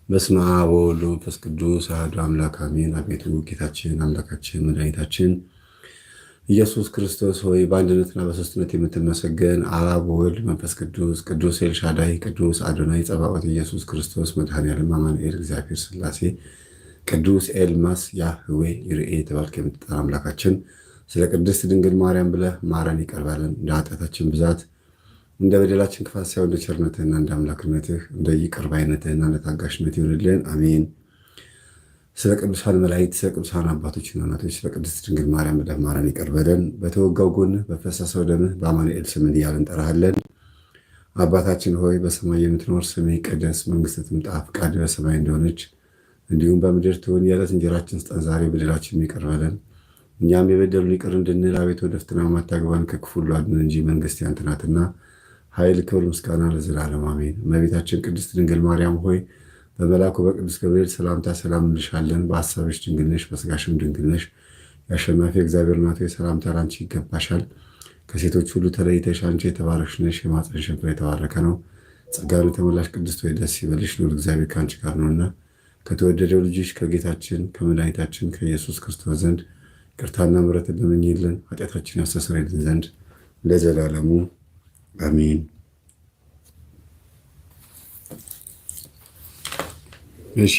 በስመ አብ ወወልድ ወመንፈስ ቅዱስ አሐዱ አምላክ አሜን። አቤቱ ጌታችን አምላካችን መድኃኒታችን ኢየሱስ ክርስቶስ ሆይ በአንድነትና በሦስትነት የምትመሰገን አብ ወልድ መንፈስ ቅዱስ ቅዱስ ኤልሻዳይ ቅዱስ አዶናይ ጸባኦት ኢየሱስ ክርስቶስ መድኃኔዓለም አማኑኤል እግዚአብሔር ሥላሴ ቅዱስ ኤልማስ ያህዌ ይርኤ የተባልክ የምትጠራ አምላካችን ስለ ቅድስት ድንግል ማርያም ብለህ ማረን ይቅር በለን። እንደ ኃጢአታችን ብዛት እንደ በደላችን ክፋት ሳይሆን እንደ ቸርነትህና እንደ አምላክነትህ እንደ ይቅር ባይነትህና እንደ ታጋሽነት ይሆንልን፣ አሜን። ስለ ቅዱሳን መላእክት፣ ስለ ቅዱሳን አባቶችና እናቶች፣ ስለ ቅድስት ድንግል ማርያም ብለህ ማረን ይቅር በለን። በተወጋው ጎንህ በፈሰሰው ደምህ በአማኑኤል ስም እያልን እንጠራሃለን። አባታችን ሆይ በሰማይ የምትኖር ስምህ ይቀደስ፣ መንግሥትህ ትምጣ፣ ፈቃድህ በሰማይ እንደሆነች እንዲሁም በምድር ትሁን። የዕለት እንጀራችንን ስጠን ዛሬ፣ በደላችንን ይቅር በለን እኛም የበደሉን ይቅር እንድንል፣ አቤቱ ወደ ፈተና አታግባን ከክፉ ሁሉ አድነን እንጂ መንግሥት ያንተ ናትና ኃይል፣ ክብር፣ ምስጋና ለዘላለም አሜን። እመቤታችን ቅድስት ድንግል ማርያም ሆይ በመልአኩ በቅዱስ ገብርኤል ሰላምታ ሰላም እንልሻለን። በሐሳብሽ ድንግል ነሽ፣ በሥጋሽም ድንግል ነሽ። የአሸናፊ እግዚአብሔር እናት ሆይ ሰላምታ ላንቺ ይገባሻል። ከሴቶች ሁሉ ተለይተሽ አንቺ የተባረክሽ ነሽ፣ የማኅፀንሽ ፍሬ የተባረከ ነው። ጸጋን የተሞላሽ ቅድስት ሆይ ደስ ይበልሽ፣ ልዑል እግዚአብሔር ከአንቺ ጋር ነውና ከተወደደው ልጅሽ ከጌታችን ከመድኃኒታችን ከኢየሱስ ክርስቶስ ዘንድ ይቅርታና ምሕረትን ለምኝልን ኃጢአታችን ያስተሰርይልን ዘንድ ለዘላለሙ አሜን። እሺ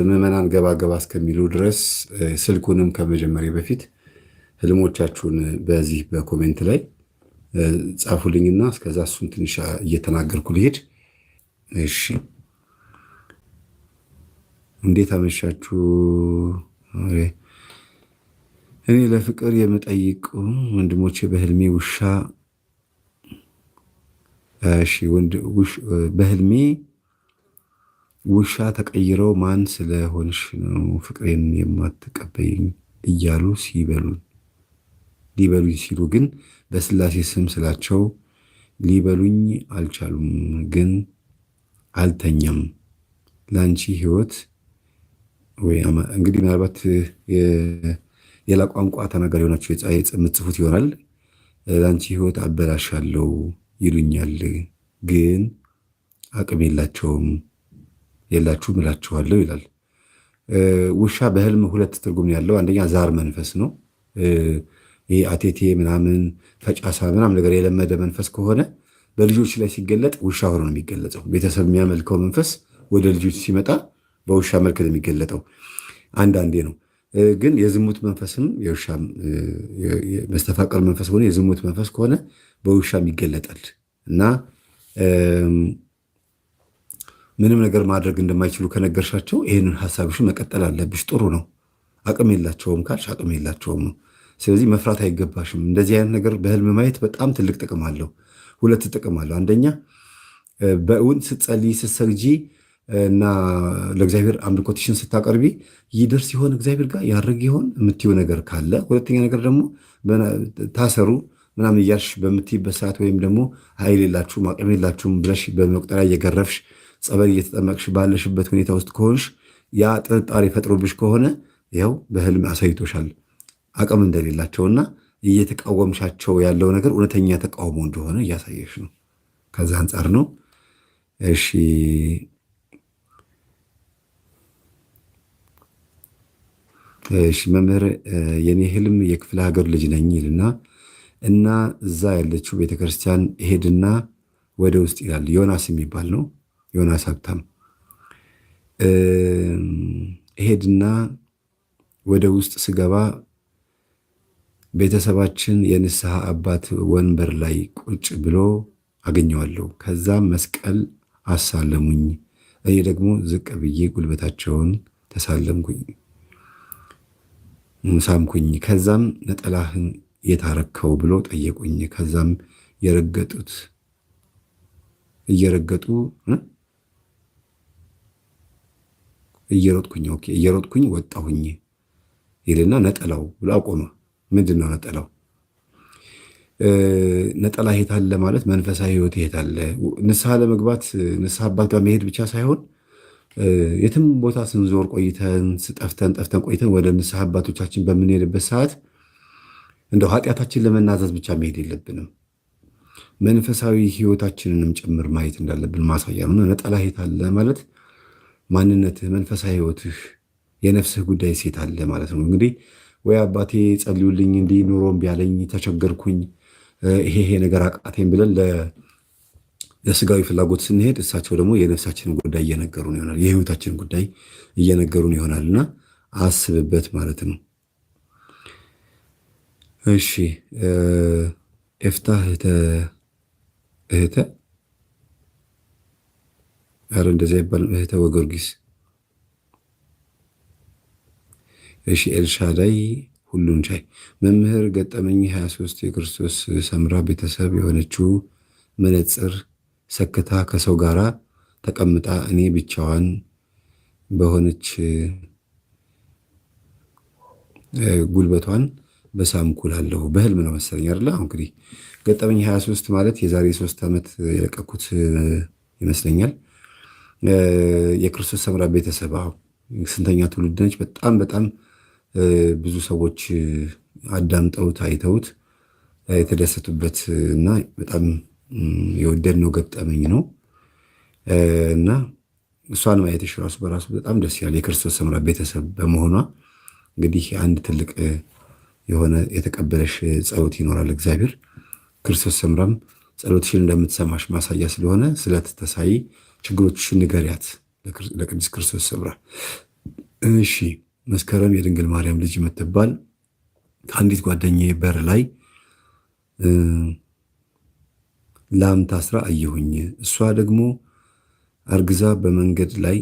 ምዕመናን ገባ ገባ እስከሚሉ ድረስ ስልኩንም ከመጀመሪያ በፊት ህልሞቻችሁን በዚህ በኮሜንት ላይ ጻፉልኝና እስከዛ እሱን ትንሽ እየተናገርኩ ልሄድ። እሺ እንዴት አመሻችሁ? እኔ ለፍቅር የምጠይቁ ወንድሞቼ በህልሜ ውሻ በህልሜ ውሻ ተቀይረው ማን ስለሆንሽ ነው ፍቅሬን የማትቀበይኝ እያሉ ሊበሉኝ ሲሉ ግን በስላሴ ስም ስላቸው ሊበሉኝ አልቻሉም። ግን አልተኛም። ለአንቺ ህይወት ወይ እንግዲህ ምናልባት ሌላ ቋንቋ ተናጋሪ የሆናችሁ የምትጽፉት ይሆናል። ለአንቺ ህይወት አበላሻለሁ ይሉኛል፣ ግን አቅም የላችሁም እላችኋለሁ ይላል። ውሻ በህልም ሁለት ትርጉም ያለው፣ አንደኛ ዛር መንፈስ ነው። ይህ አቴቴ ምናምን ፈጫሳ ምናምን ነገር የለመደ መንፈስ ከሆነ በልጆች ላይ ሲገለጥ ውሻ ሆኖ ነው የሚገለጸው። ቤተሰብ የሚያመልከው መንፈስ ወደ ልጆች ሲመጣ በውሻ መልክ ነው የሚገለጠው። አንዳንዴ ነው ግን የዝሙት መንፈስም የውሻ መስተፋቀር መንፈስ ሆነ የዝሙት መንፈስ ከሆነ በውሻም ይገለጣል እና ምንም ነገር ማድረግ እንደማይችሉ ከነገርሻቸው ይህንን ሀሳብሽን መቀጠል አለብሽ። ጥሩ ነው። አቅም የላቸውም ካልሽ አቅም የላቸውም ነው። ስለዚህ መፍራት አይገባሽም። እንደዚህ አይነት ነገር በህልም ማየት በጣም ትልቅ ጥቅም አለው። ሁለት ጥቅም አለው። አንደኛ በእውን ስትጸልይ ስትሰግጂ እና ለእግዚአብሔር አምልኮትሽን ስታቀርቢ ይደርስ ይሆን እግዚአብሔር ጋር ያደርግ ይሆን የምትይው ነገር ካለ፣ ሁለተኛ ነገር ደግሞ ታሰሩ ምናምን እያልሽ በምትይበት ሰዓት ወይም ደግሞ ኃይል የላችሁም አቅም የላችሁም ብለሽ በመቁጠሪያ እየገረፍሽ ጸበል እየተጠመቅሽ ባለሽበት ሁኔታ ውስጥ ከሆንሽ ያ ጥርጣሬ ፈጥሮብሽ ከሆነ ያው በህልም አሳይቶሻል አቅም እንደሌላቸውና እየተቃወምሻቸው ያለው ነገር እውነተኛ ተቃውሞ እንደሆነ እያሳየሽ ነው። ከዛ አንጻር ነው። እሺ መምህር የኔ ህልም የክፍለ ሀገር ልጅ ነኝ ይልና እና እዛ ያለችው ቤተክርስቲያን ሄድና ወደ ውስጥ ይላል። ዮናስ የሚባል ነው። ዮናስ ሀብታም ሄድና ወደ ውስጥ ስገባ ቤተሰባችን የንስሐ አባት ወንበር ላይ ቁጭ ብሎ አገኘዋለሁ። ከዛም መስቀል አሳለሙኝ። እኔ ደግሞ ዝቅ ብዬ ጉልበታቸውን ተሳለምኩኝ፣ ሳምኩኝ። ከዛም ነጠላህን የታረከው ብሎ ጠየቁኝ። ከዛም እየሮጥኩኝ ወጣሁኝ ይልና ነጠላው ብሎ አቆመ። ምንድን ነው ነጠላው? ነጠላ የት አለ ማለት መንፈሳዊ ህይወት የት አለ? ንስሐ ለመግባት ንስሐ አባት ጋር መሄድ ብቻ ሳይሆን የትም ቦታ ስንዞር ቆይተን ጠፍተን ቆይተን ወደ ንስሐ አባቶቻችን በምንሄድበት ሰዓት እንደው ኃጢአታችን ለመናዘዝ ብቻ መሄድ የለብንም። መንፈሳዊ ህይወታችንንም ጭምር ማየት እንዳለብን ማሳያ ነው። ነጠላ የት አለ ማለት ማንነትህ፣ መንፈሳዊ ህይወትህ፣ የነፍስህ ጉዳይ ሴት አለ ማለት ነው። እንግዲህ ወይ አባቴ ጸልዩልኝ እንዲህ ኑሮ እምቢ አለኝ ተቸገርኩኝ ይሄ ነገር አቃቴን ብለን ለስጋዊ ፍላጎት ስንሄድ እሳቸው ደግሞ የነፍሳችንን ጉዳይ እየነገሩን ይሆናል፣ የህይወታችንን ጉዳይ እየነገሩን ይሆናልና አስብበት ማለት ነው። እሺ ኤፍታህ እህተ ኧረ እንደዚያ አይባልም፣ እህተ ወጊዮርጊስ። እሺ ኤልሻዳይ ሁሉን ቻይ መምህር ገጠመኝ 23 የክርስቶስ ሰምራ ቤተሰብ የሆነችው መነጽር ሰክታ ከሰው ጋር ተቀምጣ እኔ ብቻዋን በሆነች ጉልበቷን በሳምኩላለሁ። በህልም ነው መሰለኝ አይደለ? አሁን እንግዲህ ገጠመኝ 23 ማለት የዛሬ 3 ዓመት የለቀኩት ይመስለኛል። የክርስቶስ ሰምራ ቤተሰብ ስንተኛ ትውልድ ነች? በጣም በጣም ብዙ ሰዎች አዳምጠውት አይተውት የተደሰቱበት እና በጣም የወደድነው ገጠመኝ ነው እና እሷን ማየትሽ ራሱ በራሱ በጣም ደስ ይላል። የክርስቶስ ሰምራ ቤተሰብ በመሆኗ እንግዲህ አንድ ትልቅ የሆነ የተቀበለሽ ጸሎት ይኖራል እግዚአብሔር። ክርስቶስ ሰምራም ጸሎትሽን እንደምትሰማሽ ማሳያ ስለሆነ ስለተሳይ ችግሮችሽን ንገሪያት ለቅድስት ክርስቶስ ሰምራ። እሺ መስከረም የድንግል ማርያም ልጅ የምትባል ከአንዲት ጓደኛዬ በር ላይ ላም ታስራ አየሁኝ። እሷ ደግሞ አርግዛ በመንገድ ላይ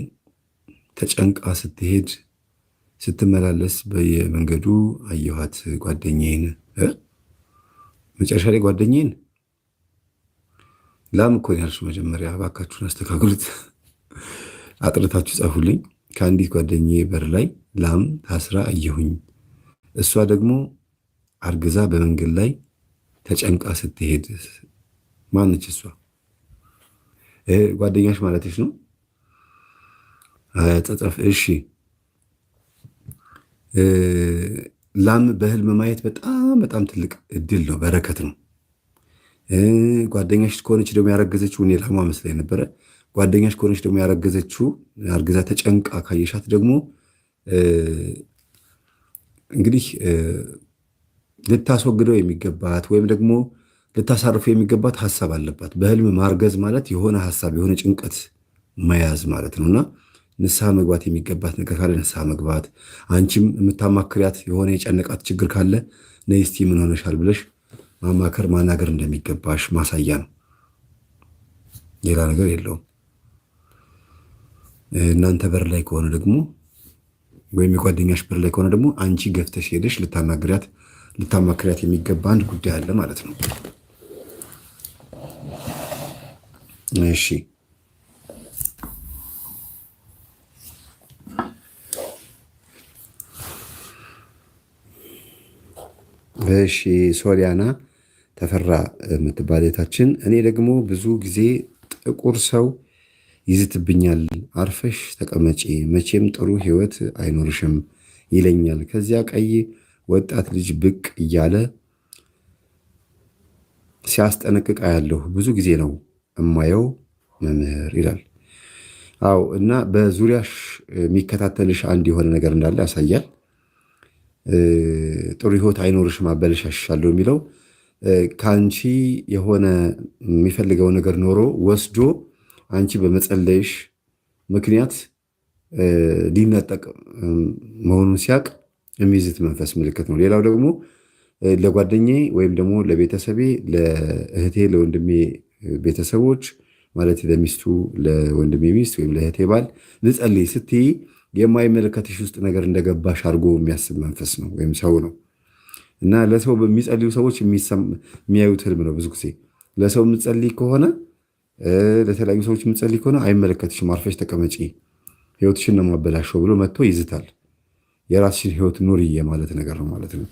ተጨንቃ ስትሄድ ስትመላለስ በየመንገዱ አየኋት ጓደኛዬን። መጨረሻ ላይ ጓደኛዬን ላም እኮ ነው ያልሽው። መጀመሪያ እባካችሁን አስተካክሉት፣ አጥርታችሁ ጻፉልኝ። ከአንዲት ጓደኛዬ በር ላይ ላም ታስራ አየሁኝ። እሷ ደግሞ አርግዛ በመንገድ ላይ ተጨንቃ ስትሄድ። ማነች እሷ? ጓደኛሽ ማለትሽ ነው? ጸጸፍ። እሺ ላም በህልም ማየት በጣም በጣም ትልቅ እድል ነው፣ በረከት ነው። ጓደኛሽ ከሆነች ደግሞ ያረገዘችው እኔ ላሟ መስላኝ ነበረ። ጓደኛሽ ከሆነች ደግሞ ያረገዘችው አርግዛ ተጨንቃ ካየሻት ደግሞ እንግዲህ ልታስወግደው የሚገባት ወይም ደግሞ ልታሳርፈው የሚገባት ሀሳብ አለባት። በህልም ማርገዝ ማለት የሆነ ሀሳብ የሆነ ጭንቀት መያዝ ማለት ነውና ንስሐ መግባት የሚገባት ነገር ካለ ንስሐ መግባት፣ አንቺም የምታማክሪያት የሆነ የጨነቃት ችግር ካለ ነይ እስቲ ምን ሆነሻል ብለሽ ማማከር ማናገር እንደሚገባሽ ማሳያ ነው። ሌላ ነገር የለውም። እናንተ በር ላይ ከሆነ ደግሞ ወይም የጓደኛሽ በር ላይ ከሆነ ደግሞ አንቺ ገፍተሽ ሄደሽ ልታማክሪያት የሚገባ አንድ ጉዳይ አለ ማለት ነው። እሺ እሺ ሶሊያና ተፈራ የምትባል እህታችን፣ እኔ ደግሞ ብዙ ጊዜ ጥቁር ሰው ይዝትብኛል፣ አርፈሽ ተቀመጪ፣ መቼም ጥሩ ህይወት አይኖርሽም ይለኛል። ከዚያ ቀይ ወጣት ልጅ ብቅ እያለ ሲያስጠነቅቃ ያለሁ ብዙ ጊዜ ነው እማየው መምህር ይላል። አዎ እና በዙሪያሽ የሚከታተልሽ አንድ የሆነ ነገር እንዳለ ያሳያል። ጥሩ ህይወት አይኖርሽም አበለሻሻለሁ የሚለው ከአንቺ የሆነ የሚፈልገው ነገር ኖሮ ወስዶ አንቺ በመጸለይሽ ምክንያት ሊነጠቅ መሆኑን ሲያቅ የሚይዝት መንፈስ ምልክት ነው። ሌላው ደግሞ ለጓደኛዬ ወይም ደግሞ ለቤተሰቤ፣ ለእህቴ፣ ለወንድሜ ቤተሰቦች ማለት ለሚስቱ ለወንድሜ ሚስት ወይም ለእህቴ ባል ልጸልይ ስትይ የማይመለከትሽ ውስጥ ነገር እንደገባሽ አድርጎ የሚያስብ መንፈስ ነው ወይም ሰው ነው እና ለሰው በሚጸልዩ ሰዎች የሚያዩት ህልም ነው። ብዙ ጊዜ ለሰው የምትጸልይ ከሆነ ለተለያዩ ሰዎች የምትጸልይ ከሆነ አይመለከትሽም፣ አርፈሽ ተቀመጪ፣ ህይወትሽን ነው ማበላሸው ብሎ መጥቶ ይዝታል። የራስሽን ህይወት ኑሪ የማለት ነገር ነው ማለት ነው።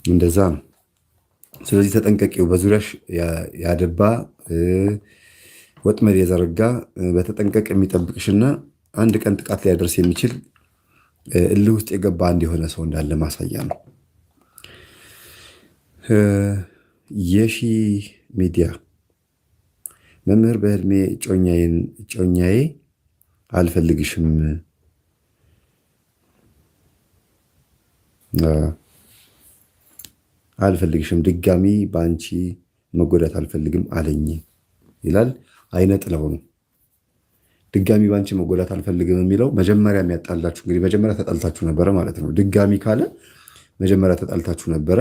እንደዛ ነው። ስለዚህ ተጠንቀቂው። በዙሪያሽ ያደባ ወጥመድ የዘረጋ በተጠንቀቅ የሚጠብቅሽና አንድ ቀን ጥቃት ሊያደርስ የሚችል እልህ ውስጥ የገባ አንድ የሆነ ሰው እንዳለ ማሳያ ነው። የሺ ሚዲያ መምህር በህልሜ እጮኛዬ አልፈልግሽም አልፈልግሽም ድጋሚ በአንቺ መጎዳት አልፈልግም አለኝ ይላል። አይነ ጥላው ነው። ድጋሚ በአንቺ መጎዳት አልፈልግም የሚለው መጀመሪያ የሚያጣላችሁ እንግዲህ መጀመሪያ ተጣልታችሁ ነበረ ማለት ነው። ድጋሚ ካለ መጀመሪያ ተጣልታችሁ ነበረ።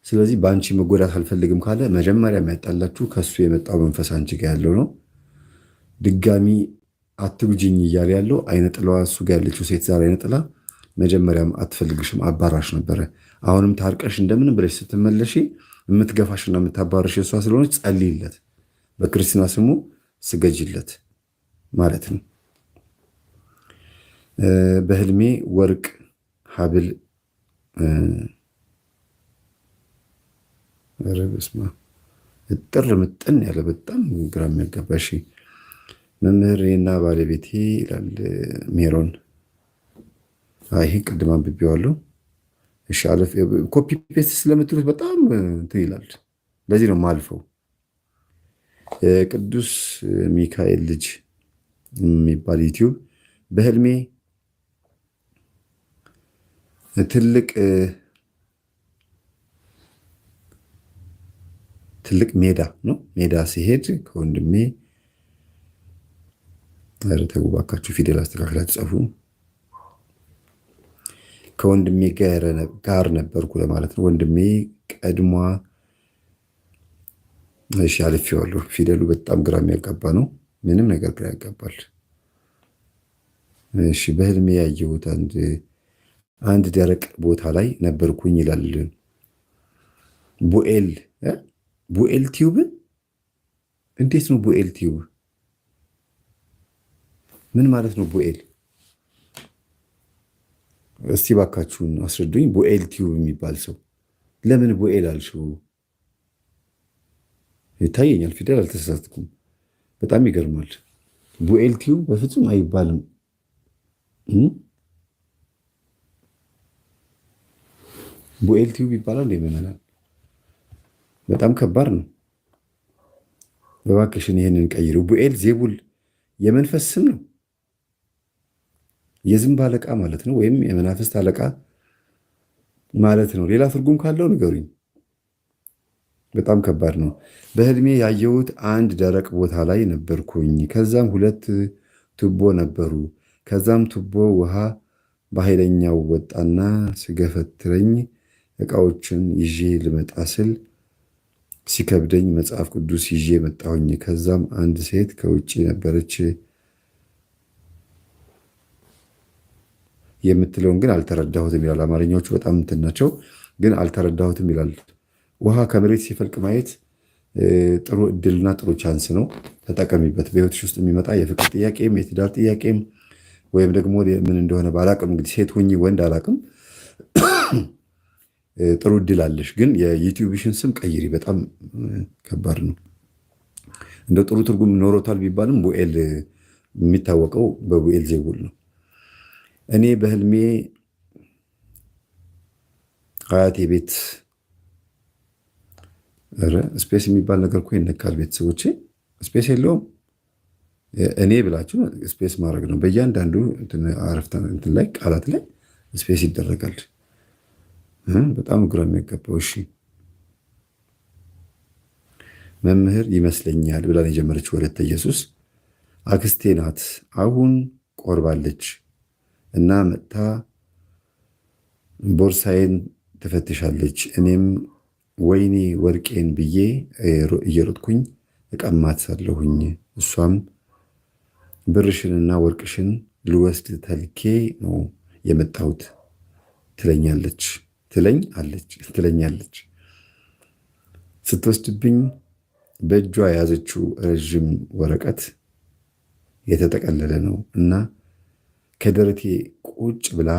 ስለዚህ በአንቺ መጎዳት አልፈልግም ካለ መጀመሪያ የሚያጣላችሁ ከሱ የመጣው መንፈስ አንቺ ጋር ያለው ነው። ድጋሚ አትጉጂኝ እያለ ያለው አይነ ጥላዋ እሱ ጋር ያለችው ሴት ዛሬ አይነ ጥላ መጀመሪያም አትፈልግሽም፣ አባራሽ ነበረ። አሁንም ታርቀሽ እንደምን ብለሽ ስትመለሺ የምትገፋሽና የምታባርሽ እሷ ስለሆነች ጸልይለት፣ በክርስትና ስሙ ስገጅለት ማለት ነው። በህልሜ ወርቅ ሀብል ረብስማ እጥር ምጥን ያለ በጣም ግራ የሚያጋባሽ መምህሬና ባለቤቴ ይላል ሜሮን። ይሄ ቅድም አንብቤዋለሁ። እሺ አለፍ ኮፒ ፔስት ስለምትሉት በጣም እንትን ይላል። ለዚህ ነው ማልፈው። ቅዱስ ሚካኤል ልጅ የሚባል ዩቲዩብ በህልሜ ትልቅ ሜዳ ነው። ሜዳ ሲሄድ ከወንድሜ ተጉባካችሁ ፊደል አስተካክላችሁ ጻፉ። ከወንድሜ ጋር ነበርኩ ለማለት ነው። ወንድሜ ቀድሟ። እሺ አልፌዋለሁ። ፊደሉ በጣም ግራ የሚያጋባ ነው። ምንም ነገር ግራ ያጋባል። እሺ በህልሜ ያየሁት አንድ ደረቅ ቦታ ላይ ነበርኩኝ ይላል ቡኤል ቲዩብ። እንዴት ነው ቡኤል ቲዩብ? ምን ማለት ነው ቡኤል? እስቲ ባካችሁን አስረዱኝ። ቡኤል ቲዩብ የሚባል ሰው ለምን ቡኤል አልሽው? ይታየኛል፣ ፊደል አልተሳሳትኩም። በጣም ይገርማል። ቡኤል ቲዩብ በፍጹም አይባልም። ቡኤል ቲዩብ ይባላል ይመናል። በጣም ከባድ ነው። በባክሽን ይህንን ቀይሩ። ቡኤል ዜቡል የመንፈስ ስም ነው። የዝንብ አለቃ ማለት ነው፣ ወይም የመናፍስት አለቃ ማለት ነው። ሌላ ትርጉም ካለው ንገሩኝ። በጣም ከባድ ነው። በህልሜ ያየሁት አንድ ደረቅ ቦታ ላይ ነበርኩኝ። ከዛም 2 ቱቦ ነበሩ። ከዛም ቱቦ ውሃ በኃይለኛው ወጣና ስገፈትረኝ እቃዎችን ይዤ ልመጣ ስል ሲከብደኝ መጽሐፍ ቅዱስ ይዤ መጣሁኝ። ከዛም አንድ ሴት ከውጭ ነበረች። የምትለውን ግን አልተረዳሁትም ይላል። አማርኛዎቹ በጣም እንትን ናቸው፣ ግን አልተረዳሁትም ይላል። ውሃ ከመሬት ሲፈልቅ ማየት ጥሩ እድልና ጥሩ ቻንስ ነው። ተጠቀሚበት። በህይወትሽ ውስጥ የሚመጣ የፍቅር ጥያቄም የትዳር ጥያቄም ወይም ደግሞ ምን እንደሆነ ባላቅም፣ እንግዲህ ሴት ሁኚ ወንድ አላቅም፣ ጥሩ እድል አለሽ። ግን የዩቲዩብሽን ስም ቀይሪ። በጣም ከባድ ነው። እንደ ጥሩ ትርጉም ኖሮታል ቢባልም ቡኤል የሚታወቀው በቡኤል ዜቡል ነው። እኔ በህልሜ አያቴ ቤት ስፔስ የሚባል ነገር እኮ ይነካል። ቤተሰቦቼ ስፔስ የለውም። እኔ ብላችሁ ስፔስ ማድረግ ነው። በእያንዳንዱ አረፍተ እንትን ላይ ቃላት ላይ ስፔስ ይደረጋል። በጣም ግራ የሚያጋባው። እሺ መምህር ይመስለኛል ብላን የጀመረችው ወለተ ኢየሱስ አክስቴ ናት። አሁን ቆርባለች እና መጥታ ቦርሳዬን ትፈትሻለች። እኔም ወይኔ ወርቄን ብዬ እየሮጥኩኝ እቀማታለሁኝ። እሷም ብርሽንና ወርቅሽን ልወስድ ተልኬ ነው የመጣሁት ትለኛለች። ስትወስድብኝ በእጇ የያዘችው ረዥም ወረቀት የተጠቀለለ ነው እና ከደረቴ ቁጭ ብላ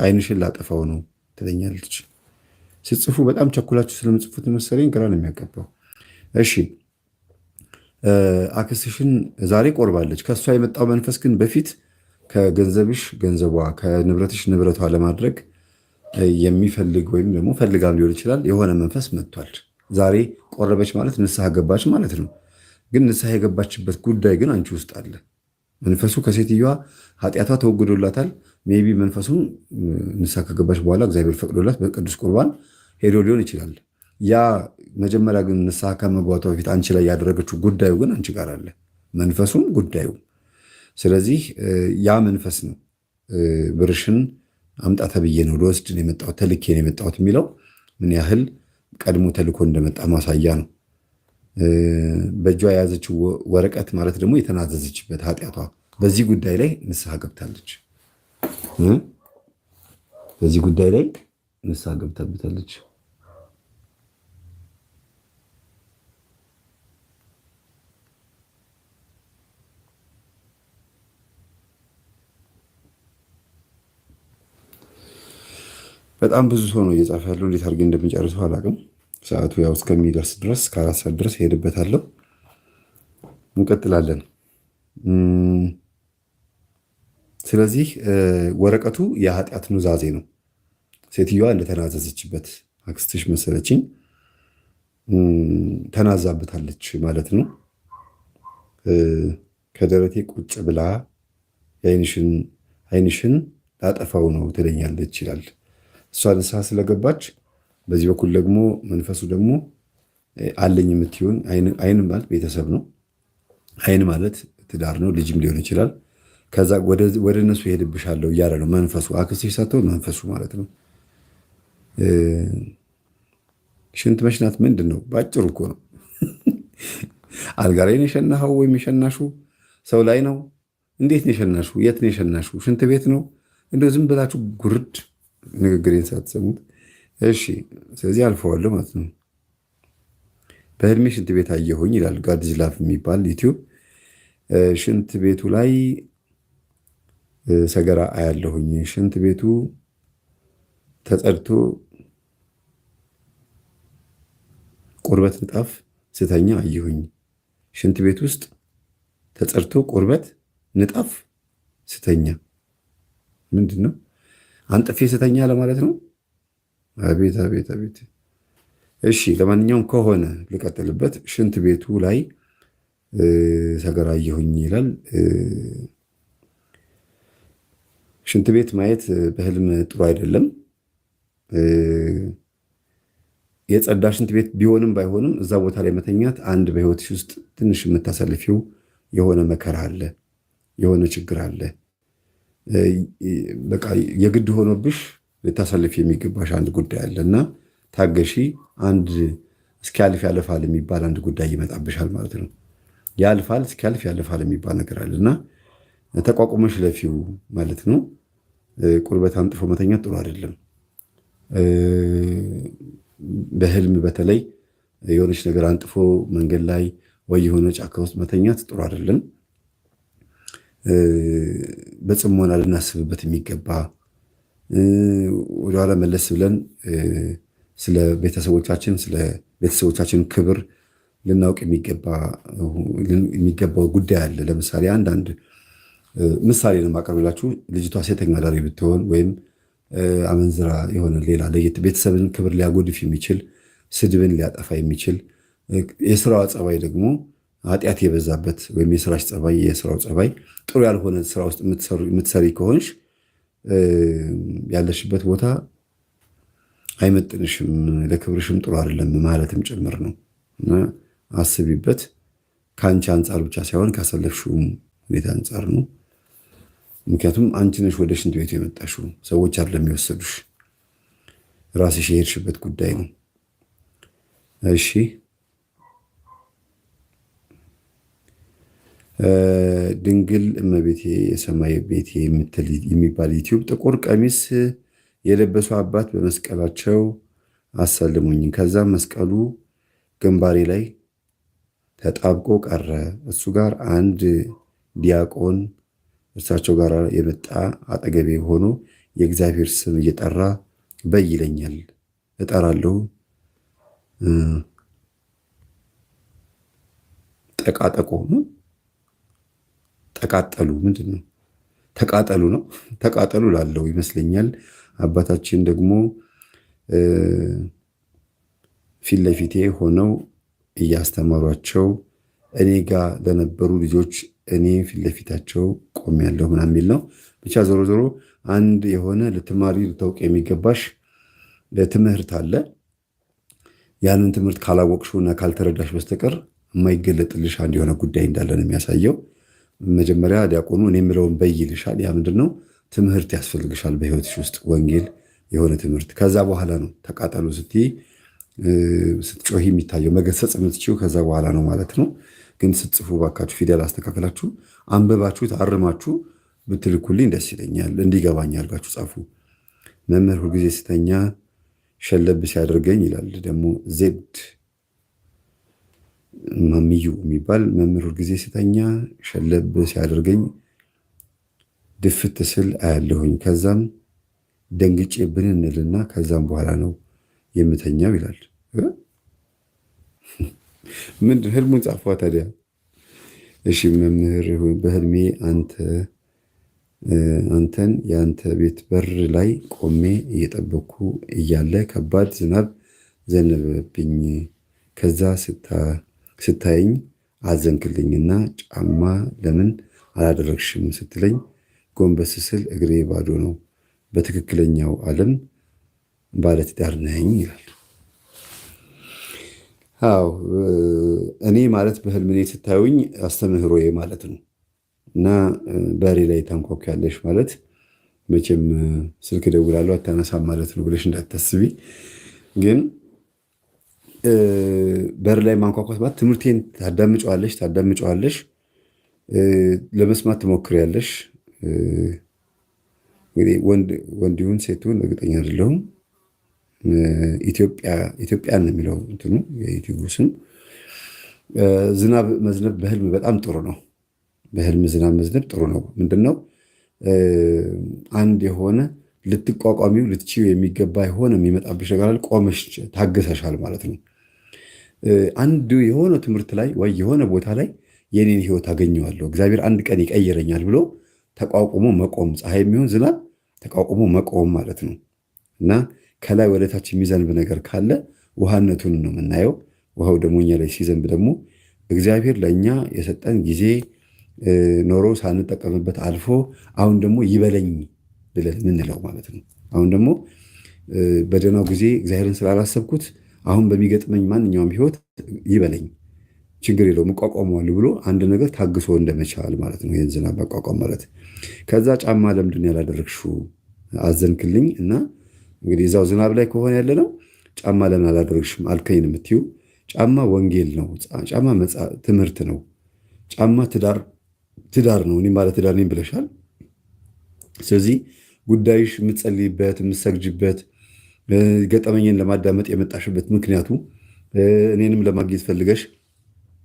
አይንሽን ላጠፋው ነው ትለኛለች። ስትጽፉ በጣም ቸኩላችሁ ስለምጽፉት መሰለኝ ግራ ነው የሚያገባው። እሺ አክስትሽን ዛሬ ቆርባለች። ከእሷ የመጣው መንፈስ ግን በፊት ከገንዘብሽ ገንዘቧ፣ ከንብረትሽ ንብረቷ ለማድረግ የሚፈልግ ወይም ደግሞ ፈልጋም ሊሆን ይችላል የሆነ መንፈስ መጥቷል። ዛሬ ቆረበች ማለት ንስሐ ገባች ማለት ነው። ግን ንስሐ የገባችበት ጉዳይ ግን አንቺ ውስጥ አለ። መንፈሱ ከሴትዮዋ ኃጢአቷ ተወግዶላታል። ሜይ ቢ መንፈሱን ንስሐ ከገባች በኋላ እግዚአብሔር ፈቅዶላት በቅዱስ ቁርባን ሄዶ ሊሆን ይችላል። ያ መጀመሪያ ግን ንስሐ ከመግባቷ በፊት አንቺ ላይ ያደረገችው ጉዳዩ ግን አንቺ ጋር አለ፣ መንፈሱም ጉዳዩ። ስለዚህ ያ መንፈስ ነው ብርሽን አምጣ ተብዬ ነው ልወስድ ነው የመጣሁት ተልኬ ነው የመጣሁት የሚለው ምን ያህል ቀድሞ ተልኮ እንደመጣ ማሳያ ነው። በእጇ የያዘችው ወረቀት ማለት ደግሞ የተናዘዘችበት ኃጢአቷ በዚህ ጉዳይ ላይ ንስሐ ገብታለች። በዚህ ጉዳይ ላይ ንስሐ ገብታበታለች። በጣም ብዙ ሰው ነው እየጻፈ ያለው። እንዴት አድርጌ እንደሚጨርሰው አላውቅም። ሰዓቱ ያው እስከሚደርስ ድረስ ከ4 ሰዓት ድረስ ሄድበታለሁ። እንቀጥላለን። ስለዚህ ወረቀቱ የኃጢአት ኑዛዜ ነው። ሴትዮዋ እንደተናዘዘችበት አክስትሽ መሰለችኝ ተናዛበታለች ማለት ነው። ከደረቴ ቁጭ ብላ ዓይንሽን ላጠፋው ነው ትለኛለች ይላል። እሷ ንስሐ ስለገባች በዚህ በኩል ደግሞ መንፈሱ ደግሞ አለኝ የምትሆን ዓይን ማለት ቤተሰብ ነው። ዓይን ማለት ትዳር ነው፣ ልጅም ሊሆን ይችላል። ከዛ ወደ እነሱ ይሄድብሻለሁ እያለ ነው መንፈሱ። አክስትሽ ሳትሆን መንፈሱ ማለት ነው። ሽንት መሽናት ምንድን ነው? ባጭሩ እኮ ነው። አልጋ ላይ ነው የሸናኸው ወይም የሸናሹ ሰው ላይ ነው? እንዴት ነው የሸናሹ? የት ነው የሸናሹ? ሽንት ቤት ነው? እንደው ዝም ብላችሁ ጉርድ ንግግሬን ሳትሰሙት። እሺ፣ ስለዚህ አልፈዋለሁ ማለት ነው። በህልሜ ሽንት ቤት አየሁኝ ይላል ጋድዝ ላፍ የሚባል ዩቲዩብ። ሽንት ቤቱ ላይ ሰገራ አያለሁኝ። ሽንት ቤቱ ተጸድቶ ቁርበት ንጣፍ ስተኛ አየሁኝ። ሽንት ቤት ውስጥ ተጸድቶ ቁርበት ንጣፍ ስተኛ ምንድን ነው? አንጥፌ ስተኛ ለማለት ነው። አቤት አቤት አቤት። እሺ ለማንኛውም ከሆነ ልቀጥልበት። ሽንት ቤቱ ላይ ሰገራ አየሁኝ ይላል። ሽንት ቤት ማየት በህልም ጥሩ አይደለም። የጸዳ ሽንት ቤት ቢሆንም ባይሆንም እዛ ቦታ ላይ መተኛት አንድ በህይወትሽ ውስጥ ትንሽ የምታሳልፊው የሆነ መከራ አለ፣ የሆነ ችግር አለ። በቃ የግድ ሆኖብሽ ልታሳልፍ የሚገባሽ አንድ ጉዳይ አለ እና ታገሺ። አንድ እስኪያልፍ ያለፋል የሚባል አንድ ጉዳይ ይመጣብሻል ማለት ነው። ያልፋል፣ እስኪያልፍ ያለፋል የሚባል ነገር አለ እና ተቋቁመሽ ለፊው ማለት ነው። ቁርበት አንጥፎ መተኛት ጥሩ አይደለም። በህልም በተለይ የሆነች ነገር አንጥፎ መንገድ ላይ ወይ የሆነ ጫካ ውስጥ መተኛት ጥሩ አይደለም። በጽሞና ልናስብበት የሚገባ ወደኋላ መለስ ብለን ስለ ቤተሰቦቻችን ክብር ልናውቅ የሚገባው ጉዳይ አለ። ለምሳሌ አንዳንድ ምሳሌ ነው የማቀርብላችሁ። ልጅቷ ሴተኛ አዳሪ ብትሆን ወይም አመንዝራ የሆነ ሌላ ለየት ቤተሰብን ክብር ሊያጎድፍ የሚችል ስድብን ሊያጠፋ የሚችል የስራዋ ጸባይ ደግሞ ኃጢአት የበዛበት ወይም የስራው ጸባይ ጥሩ ያልሆነ ስራ ውስጥ የምትሰሪ ከሆንሽ ያለሽበት ቦታ አይመጥንሽም፣ ለክብርሽም ጥሩ አይደለም ማለትም ጭምር ነው እና አስቢበት። ከአንቺ አንጻር ብቻ ሳይሆን ካሳለፍሽውም ሁኔታ አንጻር ነው። ምክንያቱም አንቺ ነሽ ወደ ሽንት ቤቱ የመጣሽው፣ ሰዎች አይደለም የሚወሰዱሽ፣ ራስሽ የሄድሽበት ጉዳይ ነው። እሺ ድንግል እመቤቴ የሰማይ ቤቴ የሚባል ዩቲዩብ ጥቁር ቀሚስ የለበሱ አባት በመስቀላቸው አሳልሙኝ። ከዛም መስቀሉ ግንባሬ ላይ ተጣብቆ ቀረ። እሱ ጋር አንድ ዲያቆን እርሳቸው ጋር የመጣ አጠገቤ ሆኖ የእግዚአብሔር ስም እየጠራ በይ ይለኛል። እጠራለሁ። ጠቃጠቆ ነው። ተቃጠሉ ምንድን ነው? ተቃጠሉ ነው። ተቃጠሉ ላለው ይመስለኛል። አባታችን ደግሞ ፊት ለፊቴ ሆነው እያስተማሯቸው እኔ ጋር ለነበሩ ልጆች እኔ ፊት ለፊታቸው ቆሜያለሁ ምናምን የሚል ነው። ብቻ ዞሮ ዞሮ አንድ የሆነ ልትማሪ ልታውቅ የሚገባሽ ትምህርት አለ። ያንን ትምህርት ካላወቅሽውና ካልተረዳሽ በስተቀር የማይገለጥልሽ አንድ የሆነ ጉዳይ እንዳለ ነው የሚያሳየው። መጀመሪያ ዲያቆኑ እኔ የምለውን በይ ይልሻል። ያ ምንድን ነው? ትምህርት ያስፈልግሻል በህይወትሽ ውስጥ ወንጌል የሆነ ትምህርት። ከዛ በኋላ ነው ተቃጠሉ ስትይ ስትጮሂ የሚታየው መገሰጽ የምትችይው ከዛ በኋላ ነው ማለት ነው። ግን ስትጽፉ ባካችሁ ፊደል አስተካከላችሁ አንበባችሁት አርማችሁ ብትልኩልኝ ደስ ይለኛል። እንዲገባኝ አድርጋችሁ ጻፉ። መምህር ሁልጊዜ ስተኛ ሸለብ ሲያደርገኝ ይላል ደግሞ ዜድ ማሚዩ የሚባል መምህር ሁልጊዜ ስተኛ ሸለብ ሲያደርገኝ ድፍት ስል አያለሁኝ። ከዛም ደንግጬ ብንንልና ከዛም በኋላ ነው የምተኛው ይላል። ምንድን ህልሙን ጻፏ ታዲያ። እሺ መምህር በህልሜ አንተን የአንተ ቤት በር ላይ ቆሜ እየጠበኩ እያለ ከባድ ዝናብ ዘነበብኝ። ከዛ ስታየኝ አዘንክልኝና ጫማ ለምን አላደረግሽም ስትለኝ ጎንበስ ስል እግሬ ባዶ ነው። በትክክለኛው ዓለም ባለትዳር ነኝ ይላል። አዎ እኔ ማለት በህልም እኔ ስታዩኝ አስተምህሮዬ ማለት ነው። እና በሬ ላይ ታንኳኳያለሽ ማለት መቼም ስልክ ደውላለሁ አታነሳም ማለት ነው ብለሽ እንዳታስቢ። ግን በር ላይ ማንኳኳት ማለት ትምህርቴን ታዳምጨዋለሽ፣ ለመስማት ትሞክሪያለሽ። እንግዲህ ወንድ ይሁን ሴት ይሁን እርግጠኛ አይደለሁም። ኢትዮጵያን ነው የሚለው እንትኑ የዩቲዩብ ስም። ዝናብ መዝነብ በህልም በጣም ጥሩ ነው። በህልም ዝናብ መዝነብ ጥሩ ነው። ምንድነው? አንድ የሆነ ልትቋቋሚው ልትችይው የሚገባ የሆነ የሚመጣብሽ ነገር አለ። ቆመሽ ታገሰሻል ማለት ነው። አንድ የሆነ ትምህርት ላይ ወይ የሆነ ቦታ ላይ የኔን ህይወት አገኘዋለሁ እግዚአብሔር አንድ ቀን ይቀይረኛል ብሎ ተቋቁሞ መቆም፣ ፀሐይ የሚሆን ዝናብ ተቋቁሞ መቆም ማለት ነው። እና ከላይ ወደ ታች የሚዘንብ ነገር ካለ ውሃነቱን ነው የምናየው። ውሃው ደግሞ እኛ ላይ ሲዘንብ ደግሞ እግዚአብሔር ለእኛ የሰጠን ጊዜ ኖሮ ሳንጠቀምበት አልፎ አሁን ደግሞ ይበለኝ ብለን የምንለው ማለት ነው። አሁን ደግሞ በደህናው ጊዜ እግዚአብሔርን ስላላሰብኩት አሁን በሚገጥመኝ ማንኛውም ህይወት ይበለኝ፣ ችግር የለውም እቋቋመዋለሁ ብሎ አንድ ነገር ታግሶ እንደመቻል ማለት ነው። ይህን ዝናብ መቋቋም ማለት። ከዛ ጫማ ለምንድን ያላደረግሽው አዘንክልኝ እና እንግዲህ እዛው ዝናብ ላይ ከሆነ ያለ ነው። ጫማ ለምን አላደረግሽም አልከኝ ነው የምትይው። ጫማ ወንጌል ነው። ጫማ ትምህርት ነው። ጫማ ትዳር ነው። እኔም ባለ ትዳር ነኝ ብለሻል። ስለዚህ ጉዳይሽ የምትጸልይበት የምትሰግጅበት ገጠመኝን ለማዳመጥ የመጣሽበት ምክንያቱ እኔንም ለማግኘት ፈልገሽ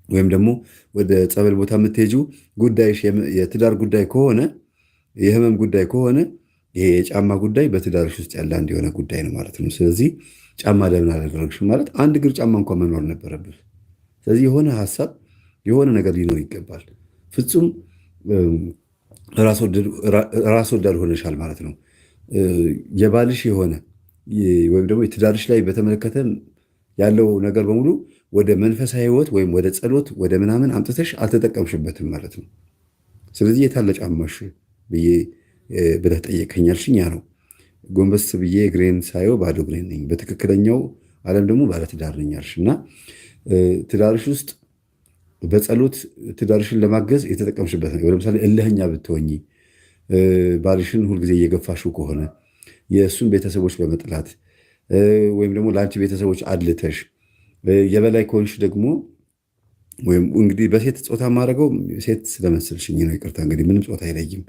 ወይም ደግሞ ወደ ጸበል ቦታ የምትሄጂው ጉዳይሽ የትዳር ጉዳይ ከሆነ የህመም ጉዳይ ከሆነ ይሄ የጫማ ጉዳይ በትዳርሽ ውስጥ ያለ አንድ የሆነ ጉዳይ ነው ማለት ነው። ስለዚህ ጫማ ለምን አላደረግሽም ማለት አንድ እግር ጫማ እንኳን መኖር ነበረብህ። ስለዚህ የሆነ ሀሳብ የሆነ ነገር ሊኖር ይገባል። ፍጹም ራስ ወዳድ ሆነሻል ማለት ነው። የባልሽ የሆነ ወይም ደግሞ የትዳርሽ ላይ በተመለከተ ያለው ነገር በሙሉ ወደ መንፈሳዊ ህይወት ወይም ወደ ጸሎት ወደ ምናምን አምጥተሽ አልተጠቀምሽበትም ማለት ነው። ስለዚህ የታለ ጫማሽ ብለህ ጠየቀኝ ያልሽኝ ያ ነው። ጎንበስ ብዬ እግሬን ሳየው ባዶ እግሬን ነኝ፣ በትክክለኛው ዓለም ደግሞ ባለትዳር ነኝ ያልሽ እና ትዳርሽ ውስጥ በጸሎት ትዳርሽን ለማገዝ የተጠቀምሽበት ነው። ለምሳሌ እልህኛ ብትሆኚ ባልሽን ሁልጊዜ እየገፋሽው ከሆነ የእሱን ቤተሰቦች በመጥላት ወይም ደግሞ ለአንቺ ቤተሰቦች አድልተሽ የበላይ ከሆንሽ ደግሞ ወይም እንግዲህ በሴት ጾታ ማድረገው ሴት ስለመሰልሽኝ ነው፣ ይቅርታ። እንግዲህ ምንም ጾታ አይለይም።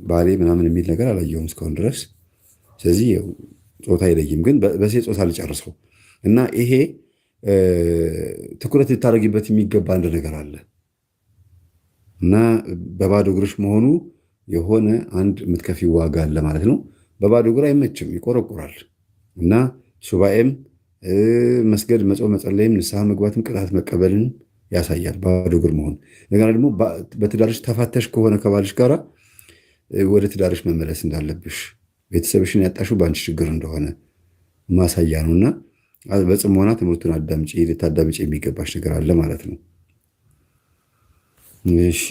ባሌ ምናምን የሚል ነገር አላየሁም እስካሁን ድረስ። ስለዚህ ጾታ አይለይም፣ ግን በሴት ጾታ ልጨርሰው እና ይሄ ትኩረት ልታደርጊበት የሚገባ አንድ ነገር አለ እና በባዶ እግርሽ መሆኑ የሆነ አንድ የምትከፊ ዋጋ አለ ማለት ነው። በባዶ እግር አይመችም፣ ይቆረቁራል እና ሱባኤም መስገድ፣ መጾም፣ መጸለይም፣ ንስሐ መግባትም ቅጣት መቀበልን ያሳያል ባዶ እግር መሆን። እንደገና ደግሞ በትዳርሽ ተፋተሽ ከሆነ ከባልሽ ጋራ ወደ ትዳርሽ መመለስ እንዳለብሽ፣ ቤተሰብሽን ያጣሽው በአንቺ ችግር እንደሆነ ማሳያ ነው። እና በጽሞና ትምህርቱን አዳምጪ፣ ልታዳምጪ የሚገባሽ ነገር አለ ማለት ነው። እሺ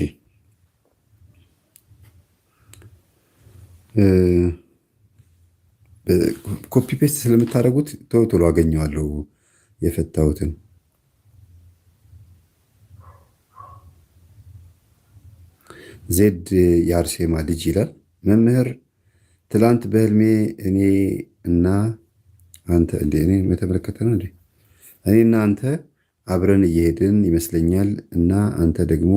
ኮፒ ፔስት ስለምታደርጉት ቶሎ ቶሎ አገኘዋለሁ የፈታሁትን። ዜድ የአርሴማ ልጅ ይላል። መምህር ትላንት በህልሜ እኔ እና አንተ እኔ የተመለከተ ነው እንዴ? እኔና አንተ አብረን እየሄድን ይመስለኛል እና አንተ ደግሞ